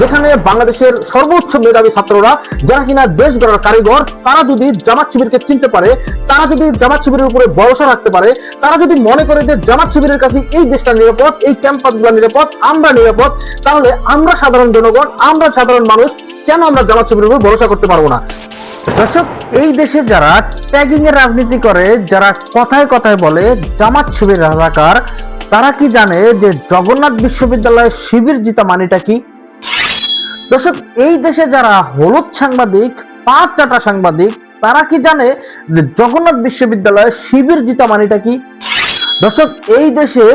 যেখানে বাংলাদেশের সর্বোচ্চ মেধাবী ছাত্ররা যারা কিনা দেশ গড়ার কারিগর, তারা যদি জামাত শিবিরকে চিনতে পারে, তারা যদি জামাত শিবিরের উপরে ভরসা রাখতে পারে, তারা যদি মনে করে যে জামাত শিবিরের কাছে এই দেশটা নিরাপদ, এই ক্যাম্পাসগুলো নিরাপদ, আমরা নিরাপদ, তাহলে আমরা সাধারণ জনগণ, আমরা সাধারণ মানুষ কেন আমরা জামাত শিবিরের উপর ভরসা করতে পারবো না? দর্শক, এই দেশে যারা ট্যাগিং এর রাজনীতি করে, যারা কথায় কথায় বলে জামাত শিবির রাজাকার, তারা কি জানে যে জগন্নাথ বিশ্ববিদ্যালয়ের শিবির জিতা মানেটা কি? দর্শক, এই দেশে যারা হলুদ সাংবাদিক, পাঁচ চাটা সাংবাদিক, তারা কি জানে যে জগন্নাথ বিশ্ববিদ্যালয়ের শিবির জিতা মানেটা কি? দর্শক, এই দেশে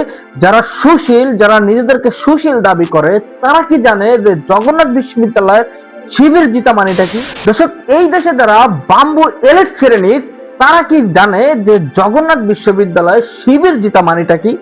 যারা সুশীল, যারা নিজেদেরকে সুশীল দাবি করে, তারা কি জানে যে জগন্নাথ বিশ্ববিদ্যালয়ের শিবির জিতা মানেটা কি? দর্শক, এই দেশে যারা বাম্বু এলিট শ্রেণীর, তারা কি জানে যে জগন্নাথ বিশ্ববিদ্যালয়ের শিবির জিতা মানেটা কি?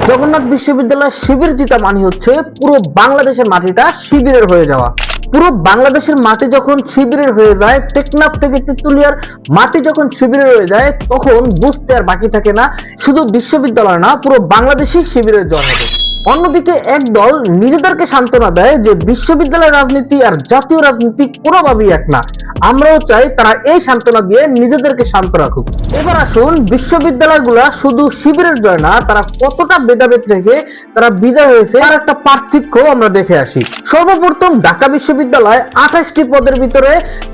জগন্নাথ বিশ্ববিদ্যালয়ের শিবির জিতা মানে হচ্ছে পুরো বাংলাদেশের মাটিটা শিবিরের হয়ে যাওয়া। পুরো বাংলাদেশের মাটি যখন শিবিরের হয়ে যায়, টেকনাফ থেকে তেতুলিয়ার মাটি যখন শিবিরের হয়ে যায়, তখন বুঝতে আর বাকি থাকে না শুধু বিশ্ববিদ্যালয় না, পুরো বাংলাদেশই শিবিরের জন্ম হবে। অন্যদিকে একদল নিজেদেরকে সান্ত্বনা দেয় যে বিশ্ববিদ্যালয়ের রাজনীতি আর জাতীয় রাজনীতি কোনোভাবেই এক না। আমরাও চাই তারা এই সান্ত্বনা দিয়ে নিজেদেরকে শান্ত রাখুক। এবার আসুন, বিশ্ববিদ্যালয়গুলা শুধু শিবিরের জয় না, তারা কতটা ভেদাভেদ রেখে তারা বিজয় হয়েছে তার একটা পার্থক্য আমরা দেখে আসি। সর্বপ্রথম ঢাকা বিশ্ববিদ্যালয় 28টি পদের ভিতরে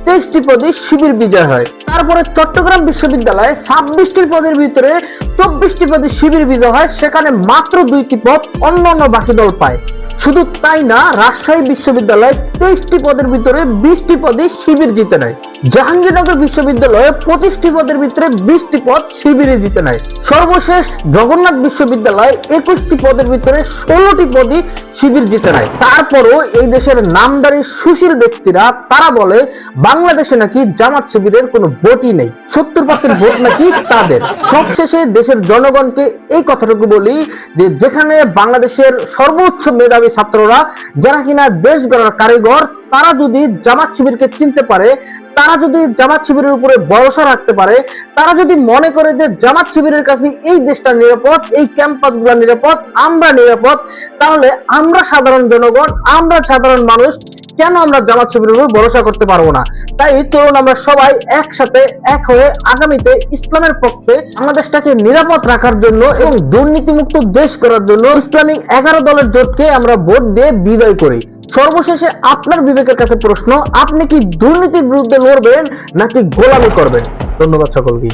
23টি পদে শিবির বিজয় হয়। তারপরে চট্টগ্রাম বিশ্ববিদ্যালয় 26টি পদের ভিতরে 24টি পদে শিবির বিজয় হয়, সেখানে মাত্র 2টি পদ অন্যান্য বাকি দল পায়। শুধু তাই না, রাজশাহী বিশ্ববিদ্যালয় 23টি পদের ভিতরে 20টি পদে শিবির জিতে নেয়। জাহাঙ্গীরনগর বিশ্ববিদ্যালয়ে 25টি পদের ভিতরে 20টি পদ শিবিরে জিতে নেয়। সর্বশেষ জগন্নাথ বিশ্ববিদ্যালয় 21টি পদের ভিতরে 16টি পদই শিবির জিতে নেয়। তারপরও এই দেশের নামদারি সুশীল ব্যক্তিরা তারা বলে বাংলাদেশে নাকি জামাত শিবিরের কোনো ভোটই নেই, 70% ভোট নাকি তাদের। সবশেষে দেশের জনগণকে এই কথাটুকু বলি যে যেখানে বাংলাদেশের সর্বোচ্চ মেধাবী ছাত্ররা যারা কিনা দেশ গড়ার কারিগর, তারা যদি জামাত শিবিরকে চিনতে পারে, তারা যদি জামাত শিবিরের উপরে ভরসা রাখতে পারে, তারা যদি মনে করে যে জামাত শিবিরের কাছে এই দেশটা নিরাপদ, এই ক্যাম্পাসগুলো নিরাপদ, আমরা নিরাপদ, তাহলে আমরা সাধারণ জনগণ, আমরা সাধারণ মানুষ কেন আমরা জামাত শিবিরের উপর ভরসা করতে পারবো না? তাই চলুন আমরা সবাই একসাথে এক হয়ে আগামীতে ইসলামের পক্ষে বাংলাদেশটাকে নিরাপদ রাখার জন্য এবং দুর্নীতিমুক্ত দেশ করার জন্য ইসলামিক 11 দলের জোটকে আমরা ভোট দিয়ে বিজয় করি। সর্বশেষে আপনার বিবেকের কাছে প্রশ্ন, আপনি কি দুর্নীতির বিরুদ্ধে লড়বেন নাকি গোলামি করবেন? ধন্যবাদ সকলকে।